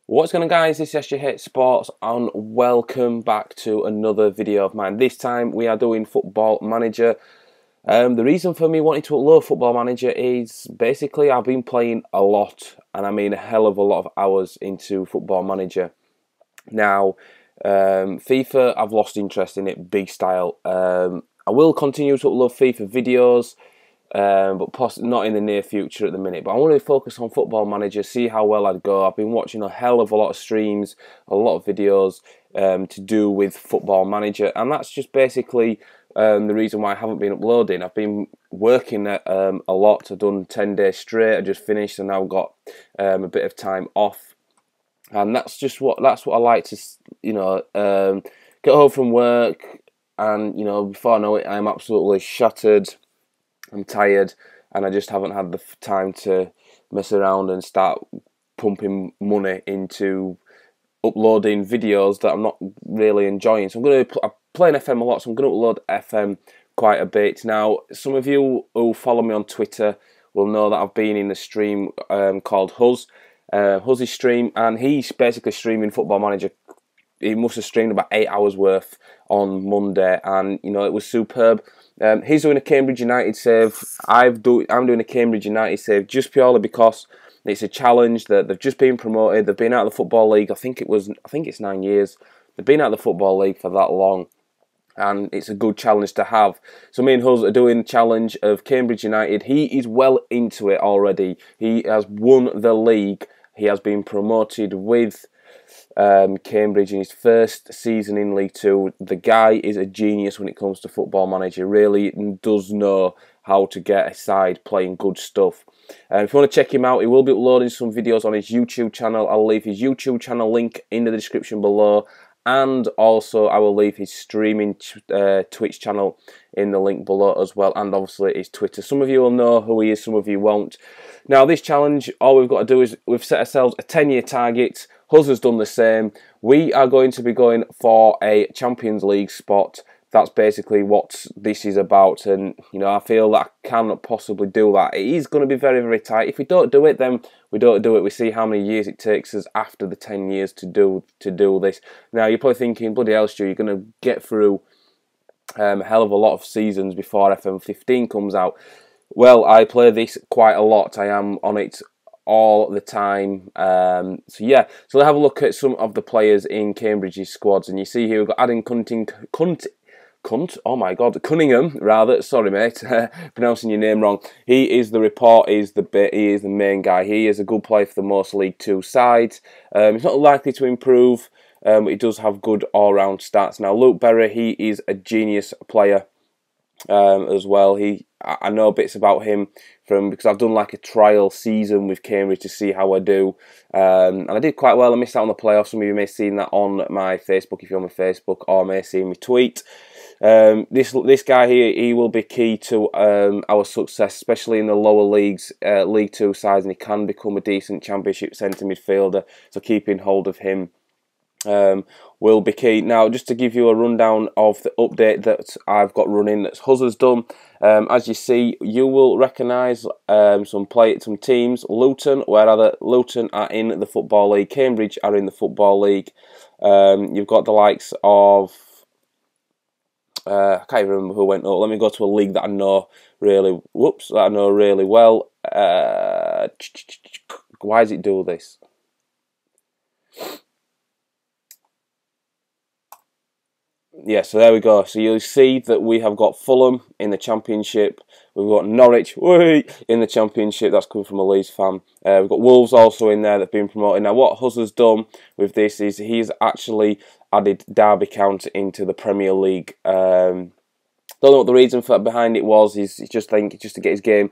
What's going on, guys? This is SJ Sports and welcome back to another video of mine. This time we are doing Football Manager. The reason for me wanting to upload Football Manager is basically I've been playing a lot, and I mean a hell of a lot of hours into Football Manager. Now, FIFA, I've lost interest in it big style. I will continue to upload FIFA videos, but not in the near future at the minute. But I want to focus on Football Manager, see how well I'd go. I've been watching a hell of a lot of streams, a lot of videos to do with Football Manager, and that's just basically the reason why I haven't been uploading. I've been working a lot. I've done 10 days straight. I just finished and now got a bit of time off, and that's what I like to, get home from work, and before I know it, I'm absolutely shattered. I'm tired, and I just haven't had the time to mess around and start pumping money into uploading videos that I'm not really enjoying. So I'm playing FM a lot, so I'm going to upload FM quite a bit. Now, some of you who follow me on Twitter will know that I've been in a stream called Huzz, Huzz's stream, and he's basically streaming Football Manager. He must have streamed about 8 hours worth on Monday, and it was superb. He's doing a Cambridge United save. I'm doing a Cambridge United save just purely because it's a challenge that they've just been promoted. They've been out of the Football League. I think it's 9 years. They've been out of the Football League for that long, and it's a good challenge to have. So me and Huzz are doing the challenge of Cambridge United. He is well into it already. He has won the league. He has been promoted with Cambridge in his first season in League Two. The guy is a genius when it comes to Football Manager. Really does know how to get a side playing good stuff. If you want to check him out, he will be uploading some videos on his YouTube channel. I'll leave his YouTube channel link in the description below, and also I will leave his streaming Twitch channel in the link below as well, and obviously his Twitter. Some of you will know who he is, some of you won't. Now, this challenge, all we've got to do is we've set ourselves a 10-year target. Huzz has done the same. We are going to be going for a Champions League spot. That's basically what this is about, and I feel that I cannot possibly do that. It is going to be very, very tight. If we don't do it, then we don't do it. We see how many years it takes us after the 10 years to do this. Now, you're probably thinking, bloody hell, Stu, you're going to get through a hell of a lot of seasons before FM15 comes out. Well, I play this quite a lot. I am on it all the time. So yeah, so let's have a look at some of the players in Cambridge's squads, and you see here we've got Adam Cunningham, rather. Sorry, mate, pronouncing your name wrong. He is the report. He is the main guy. He is a good player for the most League Two sides. He's not likely to improve, but he does have good all-round stats. Now, Luke Berry, he is a genius player as well. I know bits about him because I've done like a trial season with Cambridge to see how I do, and I did quite well. I missed out on the playoffs. Some of you may have seen that on my Facebook if you're on my Facebook, or may have seen me tweet. This guy here, he will be key to our success, especially in the lower leagues, League Two sides, and he can become a decent Championship centre midfielder. So keeping hold of him will be key. Now, just to give you a rundown of the update that I've got running that Huzz has done. As you see, you will recognise some teams. Luton, Luton are in the Football League. Cambridge are in the Football League. You've got the likes of I can't even remember who went up. Let me go to a league that I know really. That I know really well. Why does it do this? Yeah, so there we go. So you'll see that we have got Fulham in the Championship. We've got Norwich in the Championship. That's coming from a Leeds fan. We've got Wolves also in there that've been promoted. Now, what Huzz has done with this is he's actually added Derby County into the Premier League. Don't know what the reason behind it was. He's just to get his game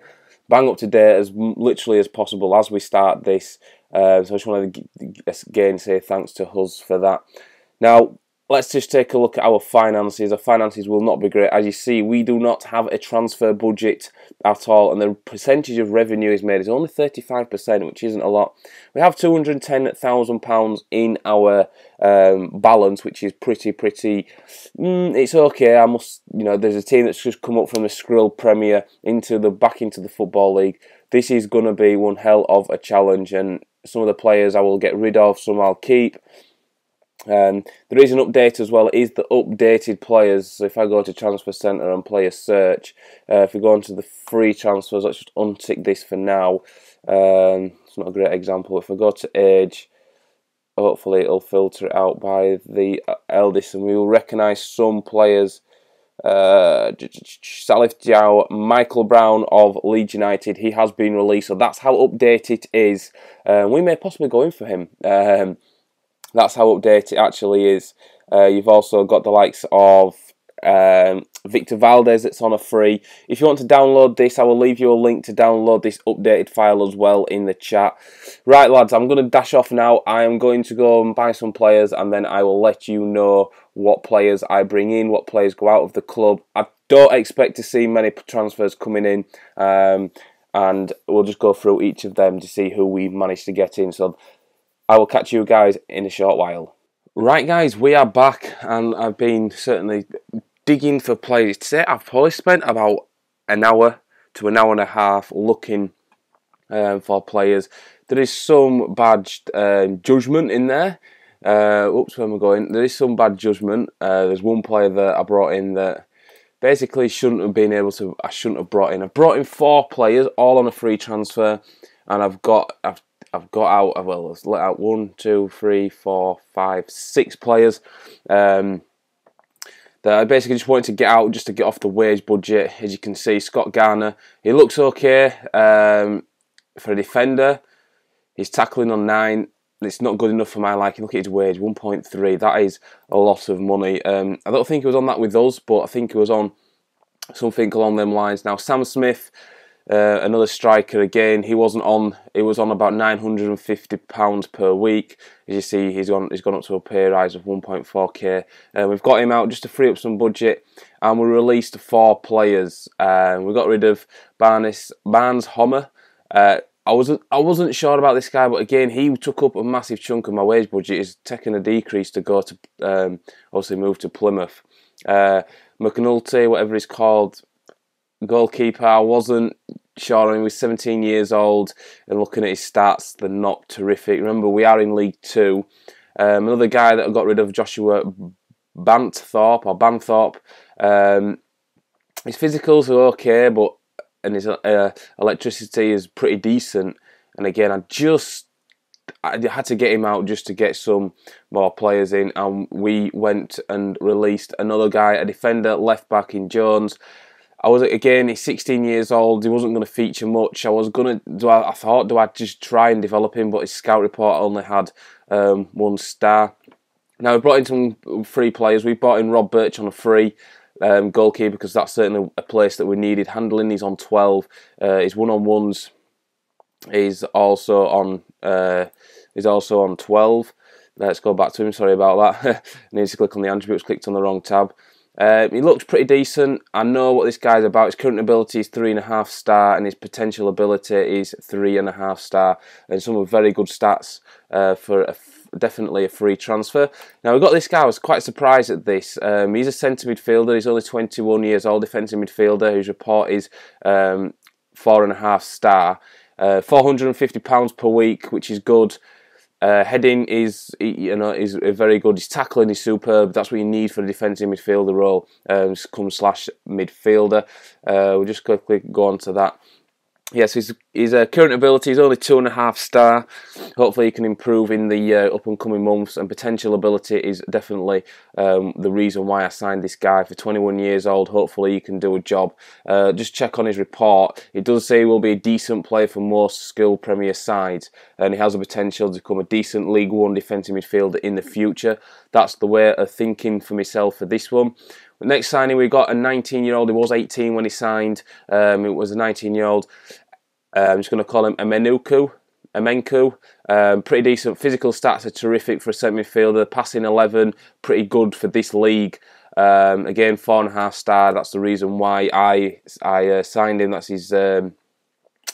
bang up to date as literally as possible as we start this. So I just want to again say thanks to Huzz for that. Now, let's just take a look at our finances. Our finances will not be great. As you see, we do not have a transfer budget at all, and the percentage of revenue is made is only 35%, which isn't a lot. We have £210,000 in our balance, which is pretty. It's okay. There's a team that's just come up from the Skrill Premier back into the Football League. This is going to be one hell of a challenge, and some of the players I will get rid of, some I'll keep. There is an update as well. It is the updated players. So if I go to Transfer Centre and player search, if we go into the free transfers, let's just untick this for now. It's not a great example. If I go to age, hopefully it'll filter it out by the eldest, and we will recognise some players. Salif Diao, Michael Brown of Leeds United, he has been released, so that's how updated it is. We may possibly go in for him. That's how updated it actually is. You've also got the likes of Victor Valdez, that's on a free. If you want to download this, I will leave you a link to download this updated file as well in the chat. Right, lads, I'm going to dash off now. I am going to go and buy some players, and then I will let you know what players I bring in, what players go out of the club. I don't expect to see many transfers coming in, and we'll just go through each of them to see who we managed to get in. So I will catch you guys in a short while. Right, guys, we are back, and I've been certainly digging for players today. I've probably spent about an hour to an hour and a half looking for players. There is some bad judgment in there. Oops, where am I going? There is some bad judgment. There's one player that I brought in that basically shouldn't have been able to. I shouldn't have brought in. I brought in 4 players, all on a free transfer, and I've got out. Well, let's let out 1, 2, 3, 4, 5, 6 players. That I basically just wanted to get out, just to get off the wage budget. As you can see, Scott Garner, he looks okay for a defender. He's tackling on 9. It's not good enough for my liking. Look at his wage, 1.3. That is a lot of money. I don't think he was on that with us, but I think he was on something along them lines. Now, Sam Smith, another striker again. He wasn't on. He was on about £950 per week. As you see, he's gone up to a pay rise of 1.4k. We've got him out just to free up some budget, and we released 4 players. We got rid of Barnes Homer. I wasn't sure about this guy, but again, he took up a massive chunk of my wage budget. He's taken a decrease to go to obviously move to Plymouth. McNulty, whatever he's called, goalkeeper, I wasn't sure. I mean, he was 17 years old, and looking at his stats, they're not terrific. Remember, we are in League 2. Another guy that I got rid of, Joshua Banthorpe. His physicals are okay, and his electricity is pretty decent. And again, I had to get him out just to get some more players in, and we went and released another guy, a defender, left back in Jones. He's 16 years old. He wasn't going to feature much. I thought, do I just try and develop him? But his scout report only had 1 star. Now, we brought in some free players. We brought in Rob Birch on a free goalkeeper, because that's certainly a place that we needed. Handling, he's on 12. His one-on-ones is also on 12. Let's go back to him. Sorry about that. I need to click on the attributes. Clicked on the wrong tab. He looks pretty decent. I know what this guy's about. His current ability is 3.5 star, and his potential ability is 3.5 star, and some are very good stats for definitely a free transfer. Now, we've got this guy. I was quite surprised at this. He's a centre midfielder. He's only 21 years old, defensive midfielder, whose report is 4.5 star. £450 per week, which is good. Heading is very good. His tackling is superb. That's what you need for a defensive midfielder role. / midfielder. We'll just quickly go on to that. Yes, his current ability is only 2.5 star. Hopefully he can improve in the up and coming months, and potential ability is definitely the reason why I signed this guy. For 21 years old, hopefully he can do a job. Just check on his report. It does say he will be a decent player for most skilled Premier sides, and he has the potential to become a decent League 1 defensive midfielder in the future. That's the way of thinking for myself for this one. Next signing, we got a 19-year-old. He was 18 when he signed. It was a 19-year-old. I'm just going to call him Amenku. Pretty decent. Physical stats are terrific for a centre midfielder. Passing 11, pretty good for this league. Again, 4.5 star. That's the reason why I signed him. That's his.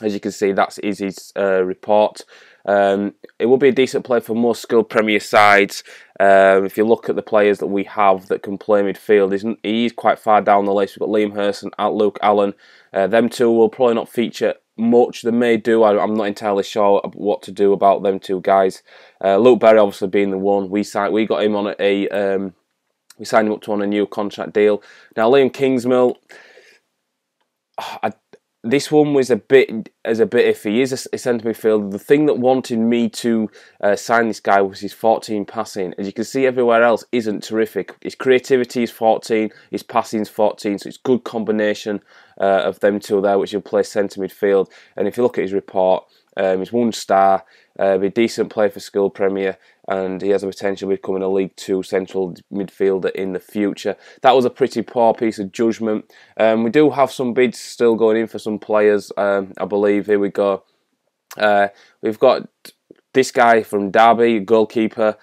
As you can see, that is his report. It will be a decent player for more skilled Premier sides. If you look at the players that we have that can play midfield, he's quite far down the list. We've got Liam Hurst and Luke Allen. Them two will probably not feature much. They may do. I'm not entirely sure what to do about them two guys. Luke Berry obviously being the one. We got him on we signed him up on a new contract deal. Now Liam Kingsmill, this one was a bit iffy. He is a centre midfielder. The thing that wanted me to sign this guy was his 14 passing. As you can see, everywhere else isn't terrific. His creativity is 14, his passing is 14, so it's a good combination of them two there, which he'll play centre midfield. And if you look at his report, he's 1 star, a decent player for Skill Premier, and he has the potential of becoming a League 2 central midfielder in the future. That was a pretty poor piece of judgment. We do have some bids still going in for some players, I believe. Here we go. We've got this guy from Derby, goalkeeper.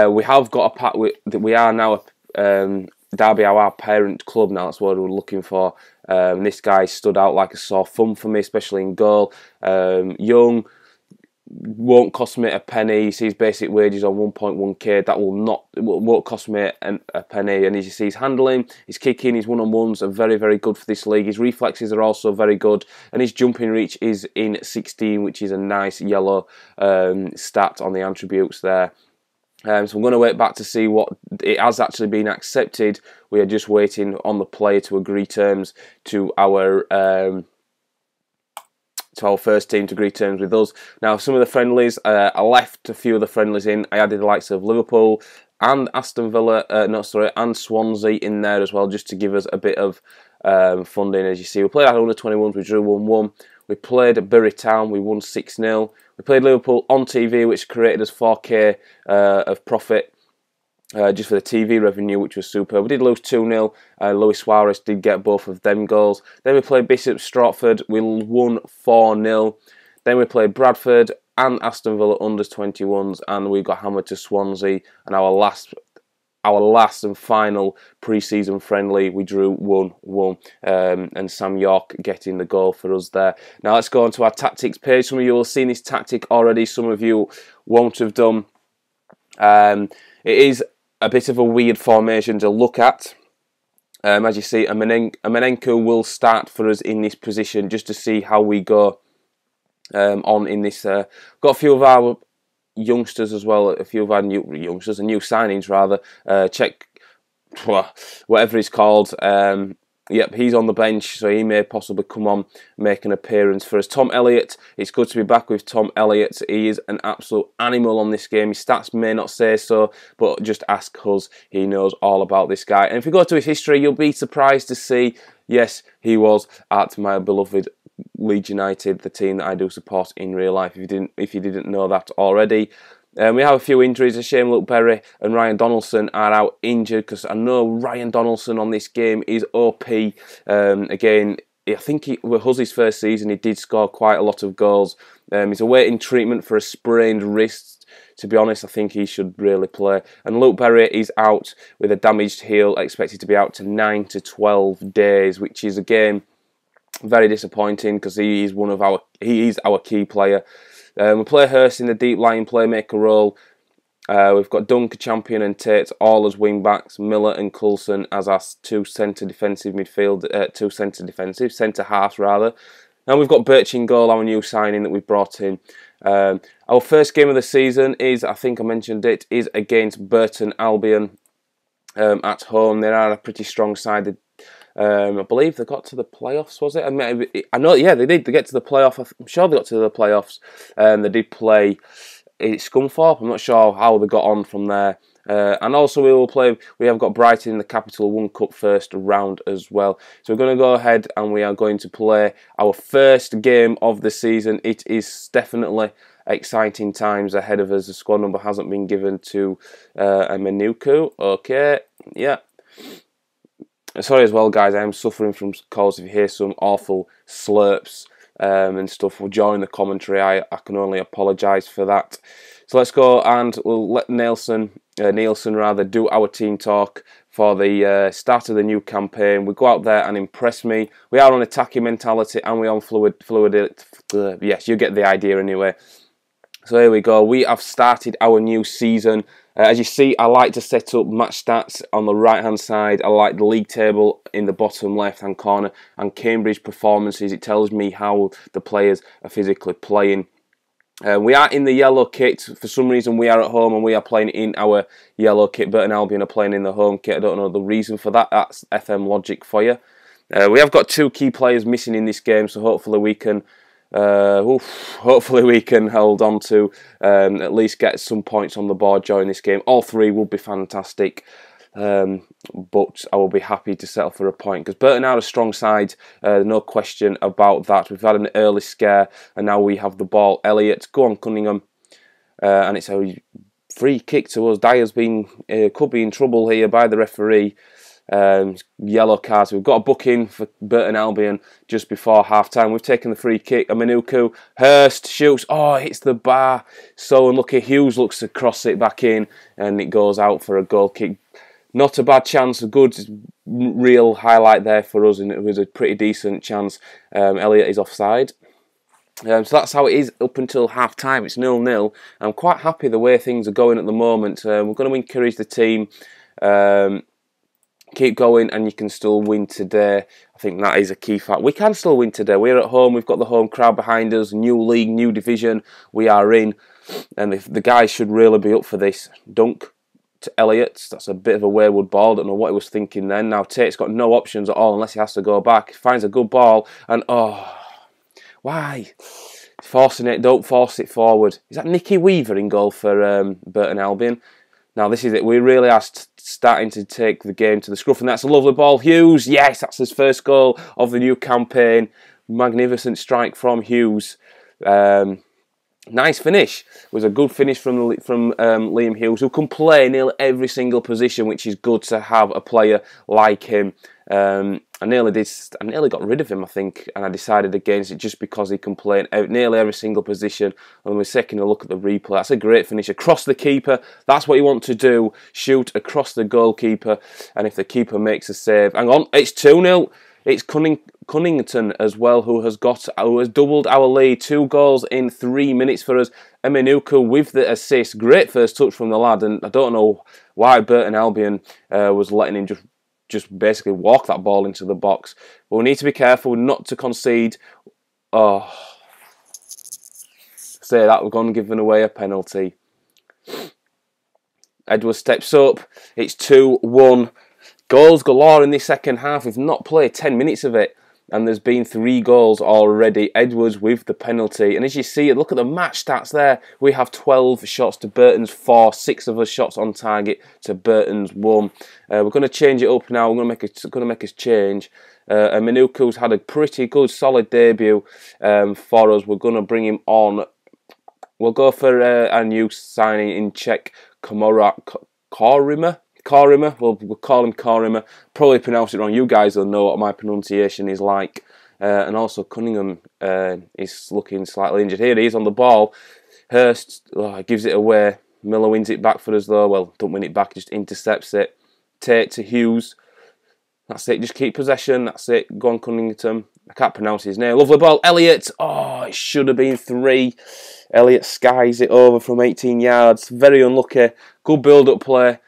We have got a pack. We are now Derby, our parent club now. That's what we're looking for. This guy stood out like a sore thumb for me, especially in goal. Young. Won't cost me a penny. He sees basic wages on 1.1k. That won't cost me a penny. And as you see, his handling, his kicking, his one-on-ones are very, very good for this league. His reflexes are also very good, and his jumping reach is in 16, which is a nice yellow stat on the attributes there. So I'm going to wait back to see what it has actually been accepted. We are just waiting on the player to agree terms to our first team to agree terms with us. Now, some of the friendlies, I left a few of the friendlies in. I added the likes of Liverpool and Aston Villa, and Swansea in there as well, just to give us a bit of funding. As you see, we played our under-21s, we drew 1-1. We played Bury Town, we won 6-0. We played Liverpool on TV, which created us 4k of profit. Just for the TV revenue, which was super. We did lose 2-0. Luis Suarez did get both of them goals. Then we played Bishop Stratford. We won 4-0. Then we played Bradford and Aston Villa under-21s, and we got hammered to Swansea. And our last and final pre-season friendly, we drew 1-1, and Sam York getting the goal for us there. Now let's go on to our tactics page. Some of you will have seen this tactic already. Some of you won't have done. It is a bit of a weird formation to look at. As you see, Amenenko will start for us in this position just to see how we go on in this. Got a few of our youngsters as well, a few of our new youngsters, and new signings rather. Check whatever he's called. Yep, he's on the bench, so he may possibly come on, make an appearance for us. Tom Elliott, it's good to be back with Tom Elliott. He is an absolute animal on this game. His stats may not say so, but just ask Huzz. He knows all about this guy. And if you go to his history, you'll be surprised to see, yes, he was at my beloved Leeds United, the team that I do support in real life, if you didn't know that already. We have a few injuries. A shame Luke Berry and Ryan Donaldson are out injured, because I know Ryan Donaldson on this game is OP. Again, I think with Huzz's first season, he did score quite a lot of goals. He's awaiting treatment for a sprained wrist. To be honest, I think he should really play. And Luke Berry is out with a damaged heel, expected to be out to 9 to 12 days, which is, again, very disappointing, because he is our key player. We play Hurst in the deep line playmaker role. We've got Dunker, Champion and Tate all as wing backs. Miller and Coulson as our centre halves rather. Now we've got Birch in goal, our new signing that we've brought in. Our first game of the season is, I think I mentioned it, is against Burton Albion at home. They are a pretty strong side. I believe they got to the playoffs, was it? I know, yeah, they did. They get to the playoff. I'm sure they got to the playoffs. They did play Scunthorpe. I'm not sure how they got on from there. And also we have got Brighton in the Capital One Cup first round as well. So we're going to go ahead and we are going to play our first game of the season. It is definitely exciting times ahead of us. The squad number hasn't been given to Amenenko. Okay, yeah. Sorry as well, guys, I am suffering from colds. If you hear some awful slurps and stuff during the commentary, I can only apologise for that. So let's go and we'll let Nielsen do our team talk for the start of the new campaign. We go out there and impress me. We are on attacking mentality and we're on fluid. Yes, you get the idea anyway. So here we go. We have started our new season. As you see, I like to set up match stats on the right hand side. I like the league table in the bottom left hand corner, and Cambridge performances. It tells me how the players are physically playing. We are in the yellow kit. For some reason, we are at home and we are playing in our yellow kit. Burton Albion are playing in the home kit. I don't know the reason for that. That's FM logic for you. We have got 2 key players missing in this game, so hopefully we can hold on to at least get some points on the board during this game. All 3 will be fantastic. But I will be happy to settle for a point because Burton are a strong side, no question about that. We've had an early scare and now we have the ball. Elliott, go on Cunningham, and it's a free kick to us. Dyer's could be in trouble here by the referee. Yellow cards. We've got a booking for Burton Albion just before half time. We've taken the free kick. Amanuku, Hurst shoots. Oh, it hits the bar. So unlucky. Hughes looks to cross it back in and it goes out for a goal kick. Not a bad chance, a good real highlight there for us, and it was a pretty decent chance. Elliott is offside. So that's how it is up until half time. It's 0-0. I'm quite happy the way things are going at the moment. We're going to encourage the team. Keep going and you can still win today. I think that is a key fact. We can still win today. We're at home. We've got the home crowd behind us. New league, new division. We are in. And the guys should really be up for this. Dunk to Elliott. That's a bit of a wayward ball. Don't know what he was thinking then. Now Tate's got no options at all unless he has to go back. Finds a good ball and why? Forcing it. Don't force it forward. Is that Nicky Weaver in goal for Burton Albion? Now this is it. We really are starting to take the game to the scruff, and that's a lovely ball. Hughes, yes, that's his first goal of the new campaign. Magnificent strike from Hughes. Nice finish. It was a good finish from Liam Hughes, who can play nearly every single position, which is good to have a player like him. I nearly got rid of him, I think, and I decided against it just because he can play in nearly every single position. And we're taking a look at the replay. That's a great finish across the keeper. That's what you want to do. Shoot across the goalkeeper, and if the keeper makes a save, hang on, it's 2-0. It's Cunnington as well who has doubled our lead. 2 goals in 3 minutes for us. Eminuku with the assist. Great first touch from the lad, and I don't know why Burton Albion was letting him just basically walk that ball into the box. But we need to be careful not to concede. Oh, say that we're going to give away a penalty. Edwards steps up. It's 2-1. Goals galore in this second half. We've not played 10 minutes of it, and there's been 3 goals already. Edwards with the penalty, and as you see, look at the match stats there. We have 12 shots to Burton's 4, 6 of us shots on target to Burton's 1. We're going to change it up now. We're going to make a change. Minuku's had a pretty good, solid debut for us. We're going to bring him on. We'll go for a new signing in Czech, Korima, we'll call him Korima. Probably pronounce it wrong. You guys will know what my pronunciation is like. And also Cunningham is looking slightly injured. Here he is on the ball. Hurst gives it away. Miller wins it back for us though. Well, don't win it back, just intercepts it. Tate to Hughes. That's it, just keep possession. That's it. Go on Cunnington. I can't pronounce his name. Lovely ball. Elliott. Oh, it should have been 3. Elliott skies it over from 18 yards. Very unlucky. Good build-up play.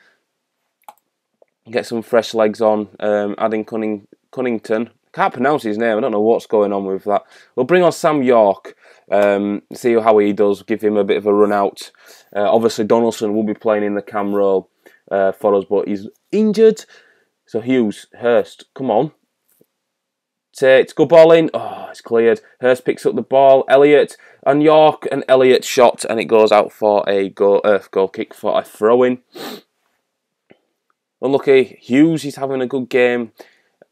Get some fresh legs on, adding Cunnington. Can't pronounce his name. I don't know what's going on with that. We'll bring on Sam York, see how he does, give him a bit of a run out. Obviously, Donaldson will be playing in the cam role for us, but he's injured. So Hughes, Hurst, come on. Tate, good ball in. Oh, it's cleared. Hurst picks up the ball. Elliott and York, and Elliott shot, and it goes out for a goal kick for a throw-in. Unlucky. Hughes is having a good game.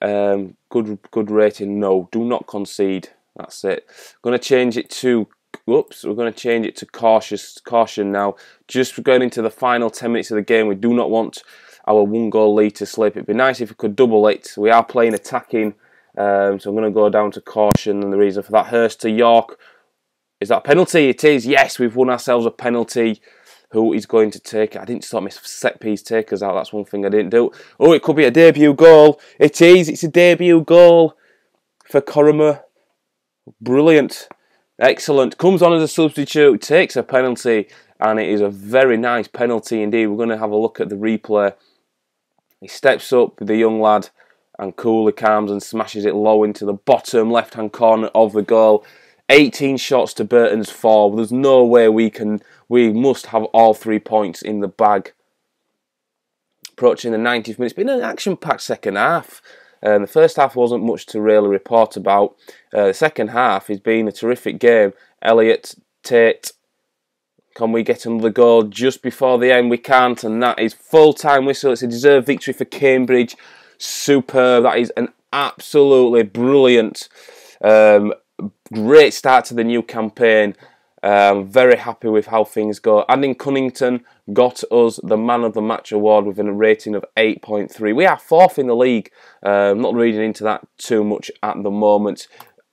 Good rating. No, do not concede. That's it. Going to change it to. Whoops. We're going to change it to caution now. Just going into the final 10 minutes of the game. We do not want our 1-goal lead to slip. It'd be nice if we could double it. We are playing attacking, so I'm going to go down to caution. And the reason for that, Hurst to York. Is that a penalty? It is. Yes, we've won ourselves a penalty. Who is going to take it? I didn't sort my set piece takers out. That's one thing I didn't do. Oh, it could be a debut goal. It is. It's a debut goal for Korima. Brilliant. Excellent. Comes on as a substitute. Takes a penalty. and it is a very nice penalty indeed. We're going to have a look at the replay. He steps up, the young lad, and coolly calms and smashes it low into the bottom left-hand corner of the goal. 18 shots to Burton's 4. There's no way we must have all 3 points in the bag. Approaching the 90th minute. It's been an action-packed second half. The first half wasn't much to really report about. The second half has been a terrific game. Elliott, Tate, can we get another goal just before the end? We can't, and that is full-time whistle. It's a deserved victory for Cambridge. Superb. That is an absolutely brilliant, great start to the new campaign. Very happy with how things go. Andy Cunnington got us the Man of the Match award with a rating of 8.3. We are 4th in the league. Not reading into that too much at the moment.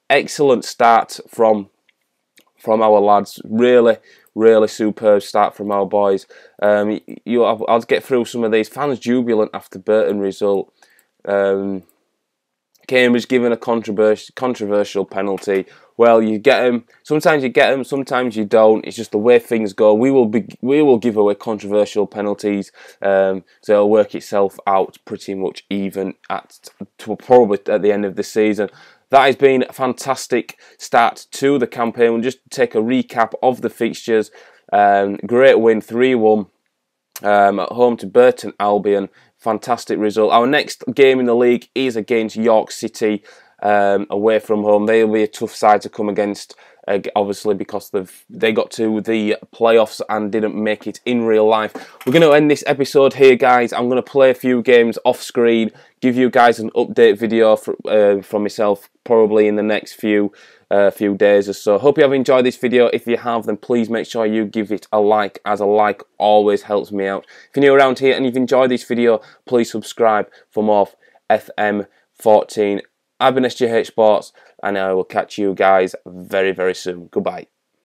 Excellent start from our lads. Really superb start from our boys. I'll get through some of these. Fans jubilant after Burton result. Cambridge given a controversial penalty. Well, you get them. Sometimes you get them. Sometimes you don't. It's just the way things go. We will give away controversial penalties. So it'll work itself out pretty much even probably at the end of the season. That has been a fantastic start to the campaign. We'll just take a recap of the fixtures. Great win, 3-1 at home to Burton Albion. Fantastic result. Our next game in the league is against York City, away from home. They'll be a tough side to come against, obviously, because they got to the playoffs and didn't make it in real life. We're going to end this episode here, guys. I'm going to play a few games off screen, give you guys an update video from myself, probably in the next few days or so. Hope you have enjoyed this video. If you have, then please make sure you give it a like, as a like always helps me out. If you're new around here and you've enjoyed this video, please subscribe for more FM14. I've been SJH Sports, and I will catch you guys very, very soon. Goodbye.